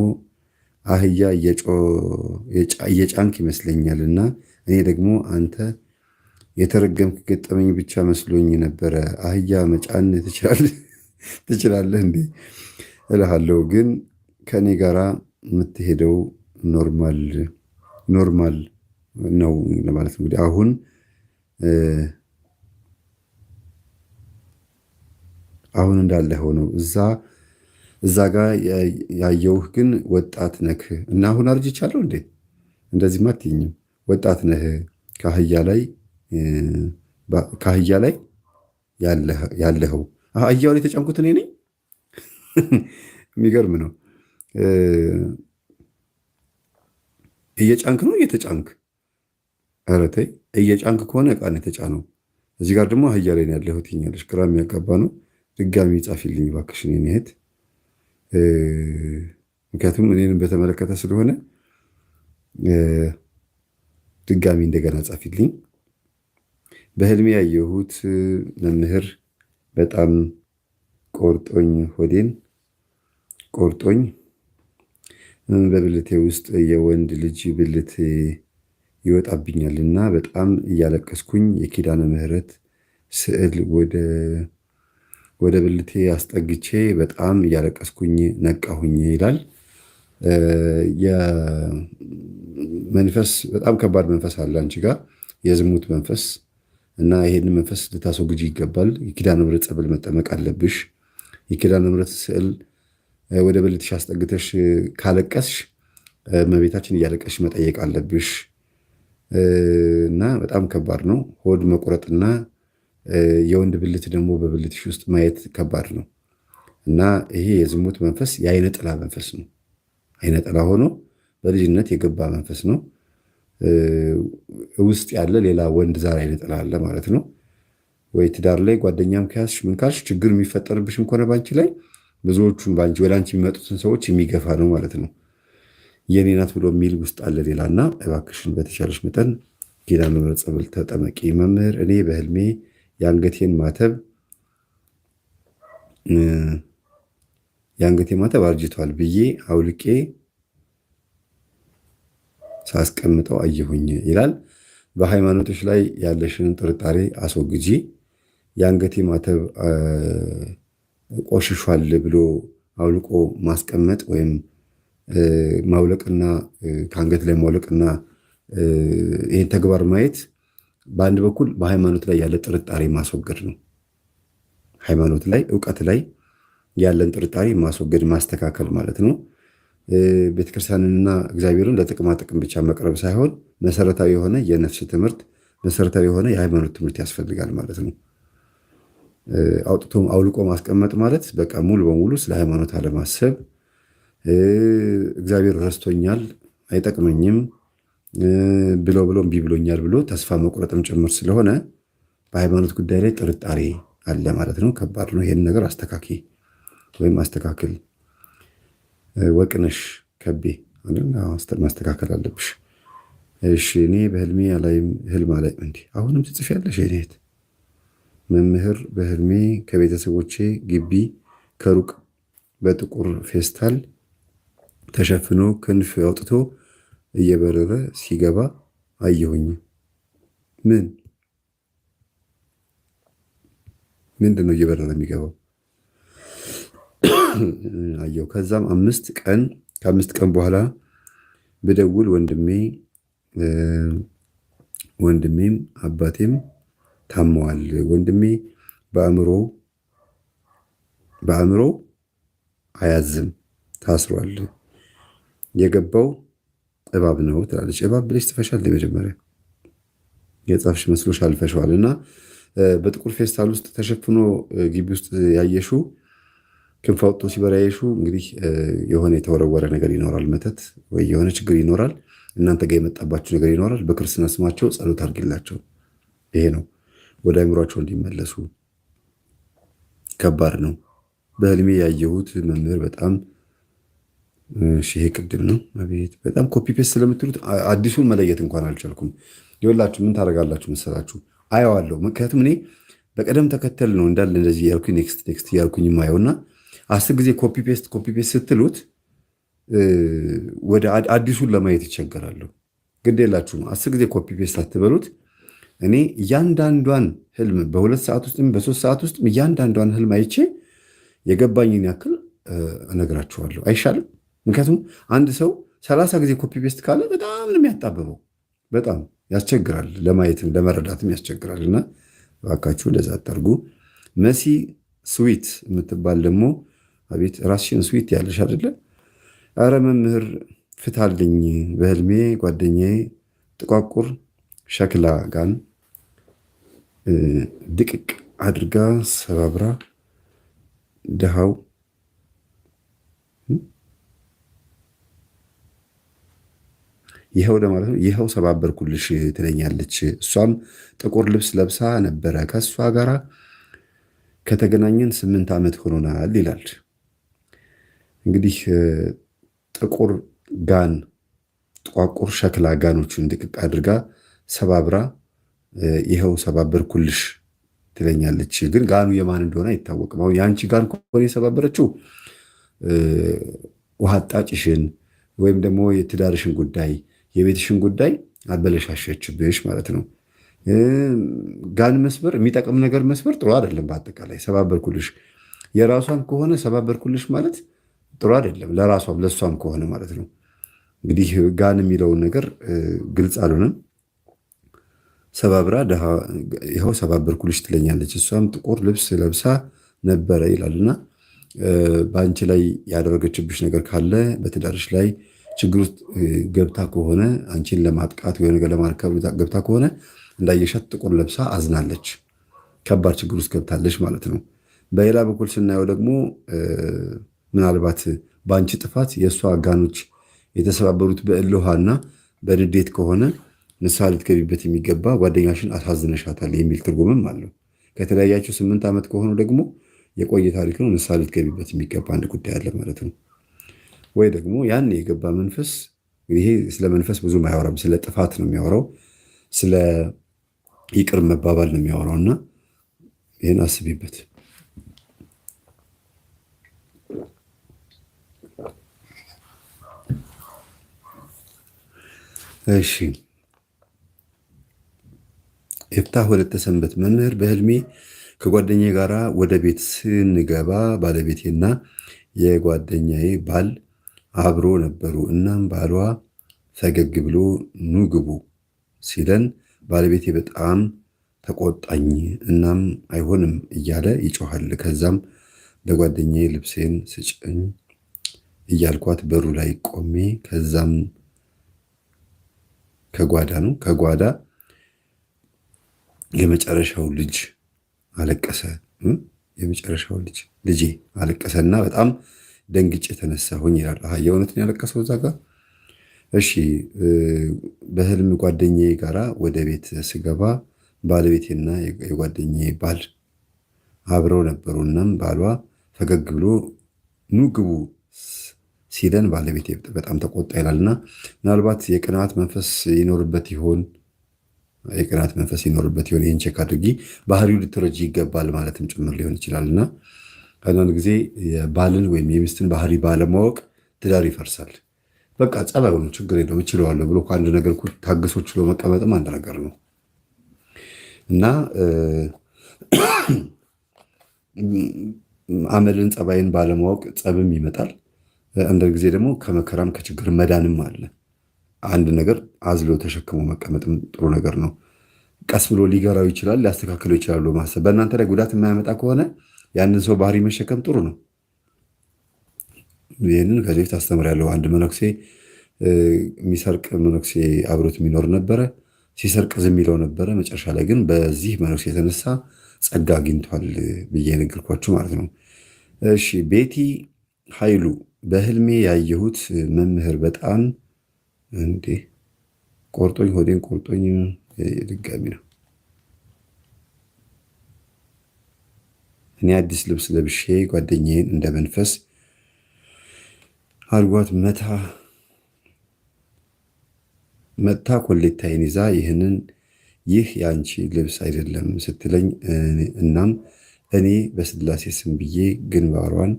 አህያ እየጫንክ ይመስለኛል እና እኔ ደግሞ አንተ የተረገምክ ገጠመኝ ብቻ መስሎኝ ነበረ። አህያ መጫን ትችላለህ እንዴ እልሃለሁ። ግን ከእኔ ጋራ የምትሄደው ኖርማል ነው ለማለት እንግዲህ አሁን እንዳለ ሆነው እዛ ጋር ያየውህ ግን ወጣት ነህ እና አሁን አርጅቻለሁ እንዴ? እንደዚህማ አትይኝም። ወጣት ነህ ከአህያ ላይ ያለኸው። አህያው ላይ የተጫንኩት እኔ ነኝ። የሚገርም ነው። እየጫንክ ነው እየተጫንክ? ኧረ ተይ፣ እየጫንክ ከሆነ ዕቃ ነው የተጫነው። እዚህ ጋር ደግሞ አህያ ላይ ነው ያለሁት ትይኛለሽ። ግራ የሚያጋባ ነው። ድጋሚ ጻፊልኝ እባክሽ እኔን እህት፣ ምክንያቱም እኔንም በተመለከተ ስለሆነ ድጋሚ እንደገና ጻፊልኝ። በህልሜ ያየሁት መምህር በጣም ቆርጦኝ፣ ሆዴን ቆርጦኝ በብልቴ ውስጥ የወንድ ልጅ ብልት ይወጣብኛልና በጣም እያለቀስኩኝ የኪዳነ ምሕረት ስዕል ወደ ብልቴ አስጠግቼ በጣም እያለቀስኩኝ ነቃሁኝ ይላል። መንፈስ በጣም ከባድ መንፈስ አለ አንቺ ጋር፣ የዝሙት መንፈስ እና ይሄንን መንፈስ ልታስወግጂ ይገባል። የኪዳነ ምሕረት ጸበል መጠመቅ አለብሽ። የኪዳነ ምሕረት ስዕል ወደ ብልትሽ አስጠግተሽ ካለቀስሽ እመቤታችን እያለቀስሽ መጠየቅ አለብሽ እና በጣም ከባድ ነው። ሆድ መቁረጥና የወንድ ብልት ደግሞ በብልትሽ ውስጥ ማየት ከባድ ነው እና ይሄ የዝሙት መንፈስ የአይነ ጥላ መንፈስ ነው። አይነ ጥላ ሆኖ በልጅነት የገባ መንፈስ ነው። ውስጥ ያለ ሌላ ወንድ ዛር አይነ ጥላ አለ ማለት ነው። ወይ ትዳር ላይ ጓደኛም ከያዝሽ ምን ካልሽ ችግር የሚፈጠርብሽም ከሆነ ባንቺ ላይ ብዙዎቹን ወደ አንቺ የሚመጡትን ሰዎች የሚገፋ ነው ማለት ነው። የኔ ናት ብሎ የሚል ውስጥ አለ ሌላ እና እባክሽን በተቻለሽ መጠን ኪዳነ ምሕረት ጸበል ተጠመቂ። መምህር እኔ በህልሜ የአንገቴ ማተብ አርጅቷል ብዬ አውልቄ ሳስቀምጠው አየሁኝ ይላል። በሃይማኖቶች ላይ ያለሽን ጥርጣሬ አስወግጂ። የአንገቴ ማተብ ቆሽሿል ብሎ አውልቆ ማስቀመጥ ወይም ማውለቅና ከአንገት ላይ ማውለቅና ይህን ተግባር ማየት በአንድ በኩል በሃይማኖት ላይ ያለ ጥርጣሬ ማስወገድ ነው። ሃይማኖት ላይ እውቀት ላይ ያለን ጥርጣሬ ማስወገድ ማስተካከል ማለት ነው። ቤተክርስቲያንንና እግዚአብሔርን ለጥቅማ ጥቅም ብቻ መቅረብ ሳይሆን መሰረታዊ የሆነ የነፍስ ትምህርት፣ መሰረታዊ የሆነ የሃይማኖት ትምህርት ያስፈልጋል ማለት ነው። አውጥቶም አውልቆ ማስቀመጥ ማለት በቃ ሙሉ በሙሉ ስለ ሃይማኖት አለማሰብ፣ እግዚአብሔር ረስቶኛል፣ አይጠቅመኝም ብሎ እምቢ ብሎኛል ብሎ ተስፋ መቁረጥም ጭምር ስለሆነ በሃይማኖት ጉዳይ ላይ ጥርጣሬ አለ ማለት ነው። ከባድ ነው። ይሄን ነገር አስተካክል። ወቅነሽ ከቤ ማስተካከል አለብሽ። እሺ እኔ በህልሜ ህልም ላይ እንዲህ አሁንም ትጽፊያለሽ የኔት መምህር በህልሜ ከቤተሰቦቼ ግቢ ከሩቅ በጥቁር ፌስታል ተሸፍኖ ክንፍ አውጥቶ እየበረረ ሲገባ አየሁኝ። ምንድን ነው እየበረረ የሚገባው? አየሁ። ከዛም ከአምስት ቀን በኋላ ብደውል ወንድሜም አባቴም ታመዋል። ወንድሜ በአእምሮ አያዝም፣ ታስሯል። የገባው እባብ ነው ትላለች። እባብ ብለሽ ጽፈሻል። መጀመሪያ የጻፍሽ መስሎሽ አልፈሸዋል። እና በጥቁር ፌስታል ውስጥ ተሸፍኖ ግቢ ውስጥ ያየሹ ክንፍ አውጥቶ ሲበራ ያየሹ እንግዲህ የሆነ የተወረወረ ነገር ይኖራል፣ መተት ወይ የሆነ ችግር ይኖራል፣ እናንተ ጋር የመጣባችሁ ነገር ይኖራል። በክርስትና ስማቸው ጸሎት አድርጊላቸው። ይሄ ነው ወደ አእምሯቸው እንዲመለሱ። ከባድ ነው። በህልሜ ያየሁት መምህር በጣም ይሄ ቅድም ነው። አቤት በጣም ኮፒ ፔስት ስለምትሉት አዲሱን መለየት እንኳን አልቻልኩም። ይኸውላችሁ ምን ታደርጋላችሁ መሰላችሁ? አየዋለሁ። ምክንያቱም እኔ በቀደም ተከተል ነው እንዳለ እንደዚህ እያልኩኝ ኔክስት እያልኩኝ የማየውና 10 ጊዜ ኮፒ ፔስት ስትሉት ወደ አዲሱን ለማየት ይቸገራለሁ። ግድ የላችሁም 10 ጊዜ ኮፒ ፔስት አትበሉት። እኔ እያንዳንዷን ህልም በ2 ሰዓት ውስጥም በ3 ሰዓት ውስጥም እያንዳንዷን ህልም አይቼ የገባኝን ያክል እነግራችኋለሁ። አይሻልም? ምክንያቱም አንድ ሰው 30 ጊዜ ኮፒ ፔስት ካለ በጣም ነው የሚያጣብበው። በጣም ያስቸግራል፣ ለማየትም ለመረዳትም ያስቸግራል። እና እባካችሁ እንደዛ አታርጉ። መሲ ስዊት የምትባል ደግሞ አቤት ራስሽን ስዊት ያለሽ አይደለ? አረ መምህር ፍታልኝ፣ በህልሜ ጓደኛዬ ጥቋቁር ሸክላ ጋን ድቅቅ አድርጋ ሰባብራ ድሃው ይኸው ለማለት ነው። ይኸው ሰባበርኩልሽ ትለኛለች። እሷም ጥቁር ልብስ ለብሳ ነበረ። ከእሷ ጋር ከተገናኘን 8 ዓመት ሆኖናል ይላል። እንግዲህ ጥቁር ጋን ጥቋቁር ሸክላ ጋኖችን ድቅቅ አድርጋ ሰባብራ ይኸው ሰባበርኩልሽ ትለኛለች። ግን ጋኑ የማን እንደሆነ አይታወቅም። አሁን የአንቺ ጋን ከሆነ የሰባበረችው ውሃ አጣጭሽን ወይም ደግሞ የትዳርሽን ጉዳይ የቤትሽን ጉዳይ አበለሻሸችብሽ ማለት ነው። ጋን መስበር የሚጠቅም ነገር መስበር ጥሩ አይደለም። በአጠቃላይ ሰባበርኩልሽ የራሷን ከሆነ ሰባበርኩልሽ ማለት ጥሩ አይደለም። ለራሷም ለእሷም ከሆነ ማለት ነው። እንግዲህ ጋን የሚለውን ነገር ግልጽ አልሆነም። ሰባብራ ይኸው ሰባበርኩልሽ ትለኛለች። እሷም ጥቁር ልብስ ለብሳ ነበረ ይላልና በአንቺ ላይ ያደረገችብሽ ነገር ካለ በትዳርሽ ላይ ችግር ውስጥ ገብታ ከሆነ አንቺን ለማጥቃት ወይ ነገር ለማርከብ ገብታ ከሆነ እንዳየሻት ጥቁር ለብሳ አዝናለች። ከባድ ችግር ውስጥ ገብታለች ማለት ነው። በሌላ በኩል ስናየው ደግሞ ምናልባት በአንቺ ጥፋት የእሷ ጋኖች የተሰባበሩት በእልሃና በንዴት ከሆነ ንስሐ ልትገቢበት የሚገባ ጓደኛሽን አሳዝነሻታል የሚል ትርጉምም አለው። ከተለያያችሁ 8 ዓመት ከሆኑ ደግሞ የቆየ ታሪክ ነው። ንስሐ ልትገቢበት የሚገባ አንድ ጉዳይ አለ ማለት ነው። ወይ ደግሞ ያን የገባ መንፈስ ይሄ ስለ መንፈስ ብዙም አያወራም። ስለ ጥፋት ነው የሚያወራው። ስለ ይቅር መባባል ነው የሚያወራው እና ይህን አስቢበት። እሺ የፍታህ ወለተ ሰንበት መምህር በህልሜ ከጓደኛዬ ጋር ወደ ቤት ስንገባ ባለቤቴና የጓደኛዬ ባል አብሮ ነበሩ። እናም ባሏ ፈገግ ብሎ ኑ ግቡ ሲለን ባለቤቴ በጣም ተቆጣኝ። እናም አይሆንም እያለ ይጮሃል። ከዛም ለጓደኛዬ ልብሴን ስጭኝ እያልኳት በሩ ላይ ቆሜ ከዛም ከጓዳ የመጨረሻው ልጅ አለቀሰ። የመጨረሻው ልጄ አለቀሰና በጣም ደንግጬ ተነሳሁኝ ይላል። የእውነት ነው ያለቀሰው እዛ ጋር። እሺ በህልም ጓደኛዬ ጋራ ወደ ቤት ስገባ ባለቤቴና የጓደኛዬ ባል አብረው ነበሩ። እናም ባሏ ፈገግ ብሎ ኑ ግቡ ሲለን ባለቤቴ በጣም ተቆጣ ይላልና ምናልባት የቅናት መንፈስ ይኖርበት ይሆን? ይህን ቼክ አድርጊ። ባህሪው ልትረጂ ይገባል ማለትም ጭምር ሊሆን ይችላልና አንዳንድ ጊዜ የባልን ወይም የሚስትን ባህሪ ባለማወቅ ትዳር ይፈርሳል። በቃ ጸባዩ ነው፣ ችግር የለውም እችለዋለሁ ብሎ ከአንድ ነገር ታግሶ ችሎ መቀመጥም አንድ ነገር ነው እና አመልን ጸባይን ባለማወቅ ጸብም ይመጣል። አንዳንድ ጊዜ ደግሞ ከመከራም ከችግር መዳንም አለ። አንድ ነገር አዝሎ ተሸክሞ መቀመጥም ጥሩ ነገር ነው። ቀስ ብሎ ሊገራው ይችላል፣ ሊያስተካክለው ይችላል ብሎ ማሰብ። በእናንተ ላይ ጉዳት የማያመጣ ከሆነ ያንን ሰው ባህሪ መሸከም ጥሩ ነው። ይህንን ከዚህ በፊት አስተምሬያለሁ። አንድ መነኩሴ የሚሰርቅ መነኩሴ አብሮት የሚኖር ነበረ። ሲሰርቅ ዝም ይለው ነበረ። መጨረሻ ላይ ግን በዚህ መነኩሴ የተነሳ ጸጋ አግኝቷል ብዬ ነገርኳችሁ ማለት ነው። እሺ ቤቲ ኃይሉ በህልሜ ያየሁት መምህር በጣም እንዴ ቆርጦኝ ሆዴን ቆርጦኝ ድጋሚ ነው። እኔ አዲስ ልብስ ለብሼ ጓደኛዬን እንደ መንፈስ አድርጓት መታ ኮሌታዬን ይዛ ይህ የአንቺ ልብስ አይደለም ስትለኝ፣ እናም እኔ በስላሴ ስም ብዬ ግንባሯን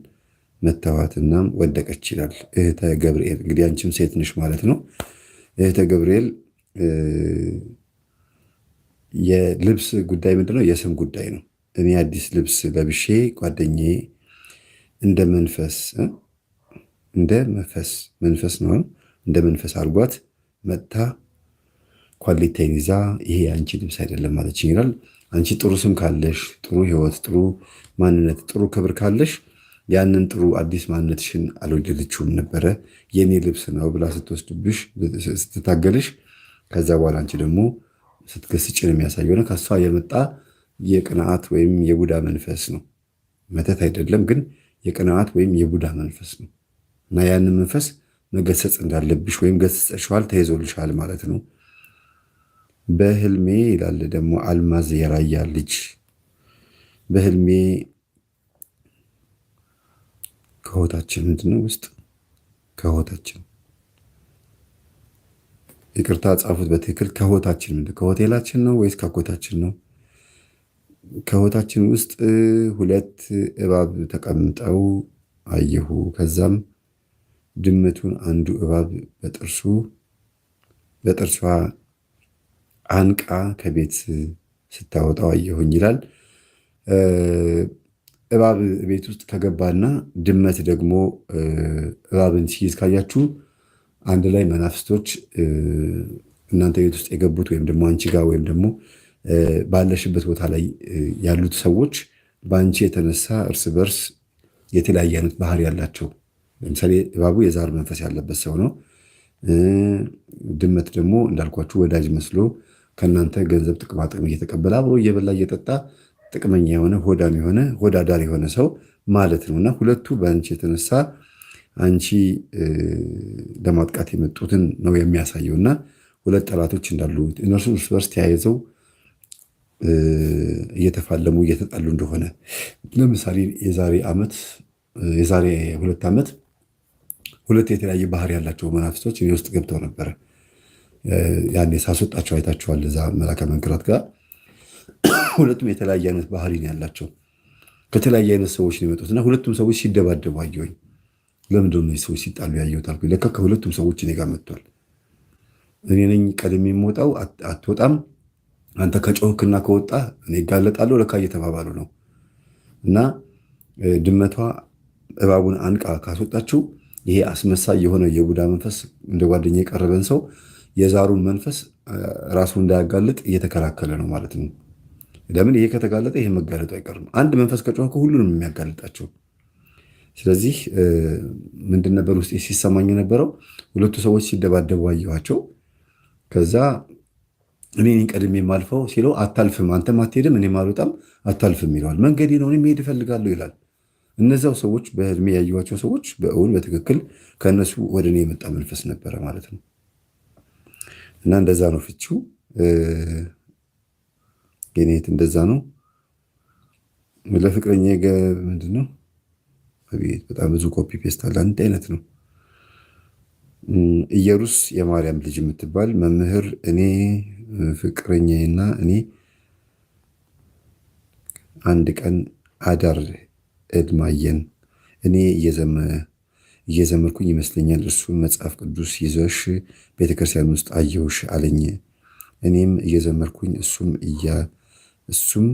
መታዋት፣ እናም ወደቀች ይላል። እህተ ገብርኤል እንግዲህ አንቺም ሴት ነሽ ማለት ነው። እህተ ገብርኤል የልብስ ጉዳይ ምንድነው? የስም ጉዳይ ነው። እኔ አዲስ ልብስ ለብሼ ጓደኛዬ እንደ መንፈስ ነው እንደ መንፈስ አድርጓት መታ ኳሊቲን ይዛ ይሄ የአንቺ ልብስ አይደለም ማለት ይችላል። አንቺ ጥሩ ስም ካለሽ፣ ጥሩ ህይወት፣ ጥሩ ማንነት፣ ጥሩ ክብር ካለሽ ያንን ጥሩ አዲስ ማንነትሽን አልወደደችውም ነበረ። የኔ ልብስ ነው ብላ ስትወስድብሽ ስትታገልሽ፣ ከዛ በኋላ አንቺ ደግሞ ስትገስጭን የሚያሳየው ነው። ከሷ የመጣ የቅንዓት ወይም የቡዳ መንፈስ ነው። መተት አይደለም፣ ግን የቅንዓት ወይም የቡዳ መንፈስ ነው እና ያንን መንፈስ መገሰጽ እንዳለብሽ ወይም ገሰጸሽዋል፣ ተይዞልሻል ማለት ነው። በህልሜ ይላል ደግሞ አልማዝ የራያ ልጅ በህልሜ ከሆታችን ምንድነው ውስጥ ከሆታችን ይቅርታ ጻፉት በትክክል ከሆታችን ምንድን ከሆቴላችን ነው ወይስ ከኮታችን ነው? ከሆታችን ውስጥ 2 እባብ ተቀምጠው አየሁ። ከዛም ድመቱን አንዱ እባብ በጥርሷ አንቃ ከቤት ስታወጣው አየሁኝ ይላል። እባብ ቤት ውስጥ ከገባና ድመት ደግሞ እባብን ሲይዝ ካያችሁ አንድ ላይ መናፍስቶች እናንተ ቤት ውስጥ የገቡት ወይም ደግሞ አንቺ ጋር ወይም ደግሞ ባለሽበት ቦታ ላይ ያሉት ሰዎች በአንቺ የተነሳ እርስ በርስ የተለያየ አይነት ባህሪ ያላቸው። ለምሳሌ እባቡ የዛር መንፈስ ያለበት ሰው ነው። ድመት ደግሞ እንዳልኳችሁ ወዳጅ መስሎ ከእናንተ ገንዘብ ጥቅማጥቅም እየተቀበለ አብሮ እየበላ እየጠጣ ጥቅመኛ የሆነ ሆዳም የሆነ ሆዳዳር የሆነ ሰው ማለት ነው። እና ሁለቱ በአንቺ የተነሳ አንቺ ለማጥቃት የመጡትን ነው የሚያሳየው። እና 2 ጠላቶች እንዳሉ እነርሱ እርስ በርስ ተያይዘው እየተፋለሙ እየተጣሉ እንደሆነ ለምሳሌ የዛሬ 2 ዓመት 2 የተለያየ ባህሪ ያላቸው መናፍስቶች እኔ ውስጥ ገብተው ነበረ። ያኔ ሳስወጣቸው አይታችኋል። እዛ መላከ መንክራት ጋር ሁለቱም የተለያየ አይነት ባህሪ ነው ያላቸው። ከተለያየ አይነት ሰዎች ነው የመጡት እና ሁለቱም ሰዎች ሲደባደቡ አየሁኝ። ለምንድን ነው ሰዎች ሲጣሉ ያየሁት አልኩኝ። ለካ ከሁለቱም ሰዎች እኔ ጋር መጥቷል። እኔ ነኝ ቀድሜ የምወጣው፣ አትወጣም አንተ ከጮህክና ከወጣ እኔ እጋለጣለሁ። ለካ እየተባባሉ ነው። እና ድመቷ እባቡን አንቃ ካስወጣችው ይሄ አስመሳይ የሆነ የቡዳ መንፈስ እንደ ጓደኛ የቀረበን ሰው የዛሩን መንፈስ ራሱ እንዳያጋልጥ እየተከላከለ ነው ማለት ነው። ለምን ይሄ ከተጋለጠ ይሄ መጋለጡ አይቀርም። አንድ መንፈስ ከጮኸ ሁሉንም የሚያጋልጣቸው። ስለዚህ ምንድን ነበር ውስጥ ሲሰማኝ የነበረው? 2 ሰዎች ሲደባደቡ አየኋቸው። ከዛ እኔ ቀድሜ የማልፈው ሲለው አታልፍም፣ አንተም አትሄድም፣ እኔም አልወጣም፣ አታልፍም ይለዋል። መንገዴ ነው፣ እኔ መሄድ እፈልጋለሁ ይላል። እነዚያው ሰዎች በህልሜ ያየኋቸው ሰዎች በእውን በትክክል ከእነሱ ወደ እኔ የመጣ መንፈስ ነበረ ማለት ነው። እና እንደዛ ነው ፍቺው። የኔት እንደዛ ነው። ለፍቅረኛ ምንድን ነው? በጣም ብዙ ኮፒ ፔስት አለ። አንድ አይነት ነው። ኢየሩስ የማርያም ልጅ የምትባል መምህር እኔ ፍቅረኛዬና እኔ አንድ ቀን አዳር እድማየን እኔ እየዘመርኩኝ ይመስለኛል። እሱም መጽሐፍ ቅዱስ ይዘሽ ቤተክርስቲያን ውስጥ አየሁሽ አለኝ። እኔም እየዘመርኩኝ እሱም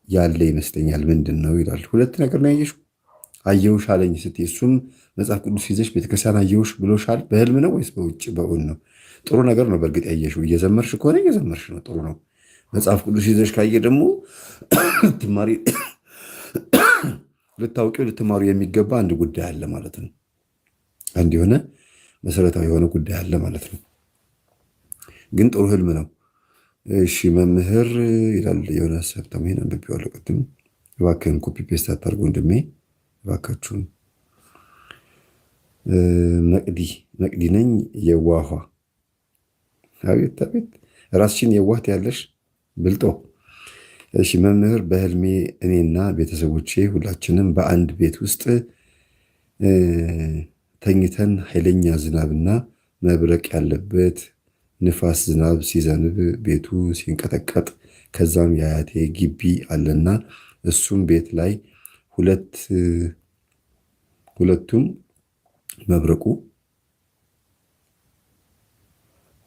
ያለ ይመስለኛል። ምንድን ነው ይላል። 2 ነገር ነው ያየሽው። አየሁሽ አለኝ ስትይ እሱም መጽሐፍ ቅዱስ ይዘሽ ቤተክርስቲያን አየሁሽ ብሎሻል። በህልም ነው ወይስ በውጭ በእውን ነው? ጥሩ ነገር ነው። በእርግጥ ያየሽው እየዘመርሽ ከሆነ እየዘመርሽ ነው፣ ጥሩ ነው። መጽሐፍ ቅዱስ ይዘሽ ካየ ደግሞ ልታውቂው ልትማሩ የሚገባ አንድ ጉዳይ አለ ማለት ነው። አንድ የሆነ መሰረታዊ የሆነ ጉዳይ አለ ማለት ነው። ግን ጥሩ ህልም ነው። እሺ መምህር ይላል ዮናስ ሀብታሙ። ይሄን አንብቤዋለሁ ቅድም። እባክህን ኮፒ ፔስት አታርጉ ወንድሜ እባካችሁን። መቅዲ ነኝ የዋኋ። አቤት አቤት ራስሽን የዋህት ያለሽ ብልጦ። እሺ መምህር በህልሜ እኔና ቤተሰቦቼ ሁላችንም በአንድ ቤት ውስጥ ተኝተን ኃይለኛ ዝናብና መብረቅ ያለበት ንፋስ ዝናብ ሲዘንብ ቤቱ ሲንቀጠቀጥ ከዛም የአያቴ ግቢ አለና እሱም ቤት ላይ ሁለቱም መብረቁ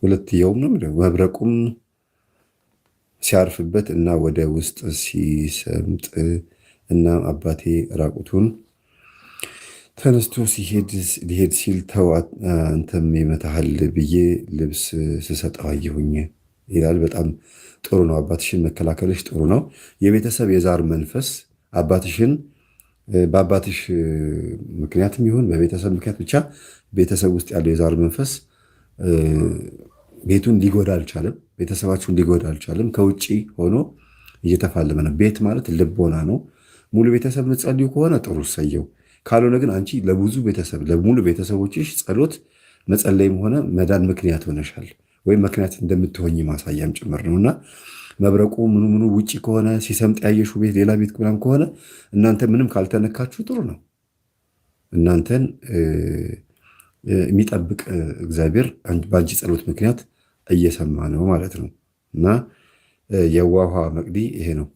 ሁለትየውም ነው መብረቁም ሲያርፍበት እና ወደ ውስጥ ሲሰምጥ እና አባቴ ራቁቱን ተነስቶ ሊሄድ ሲል ተው አንተም ይመታሃል ብዬ ልብስ ስሰጠው አየሁኝ ይላል። በጣም ጥሩ ነው። አባትሽን መከላከልሽ ጥሩ ነው። የቤተሰብ የዛር መንፈስ አባትሽን በአባትሽ ምክንያትም ይሁን በቤተሰብ ምክንያት ብቻ ቤተሰብ ውስጥ ያለው የዛር መንፈስ ቤቱን ሊጎዳ አልቻለም። ቤተሰባችሁን ሊጎዳ አልቻለም። ከውጭ ሆኖ እየተፋለመ ነው። ቤት ማለት ልቦና ነው። ሙሉ ቤተሰብ ምጸልዩ ከሆነ ጥሩ ሰየው። ካልሆነ ግን አንቺ ለሙሉ ቤተሰቦችሽ ጸሎት መጸለይም ሆነ መዳን ምክንያት ሆነሻል፣ ወይም ምክንያት እንደምትሆኝ ማሳያም ጭምር ነውና መብረቁ ምኑ ውጭ ከሆነ ሲሰምጥ ያየሹ ቤት ሌላ ቤት ምናምን ከሆነ እናንተ ምንም ካልተነካችሁ ጥሩ ነው። እናንተን የሚጠብቅ እግዚአብሔር በአንቺ ጸሎት ምክንያት እየሰማ ነው ማለት ነው። እና የዋሃ መቅዲ ይሄ ነው።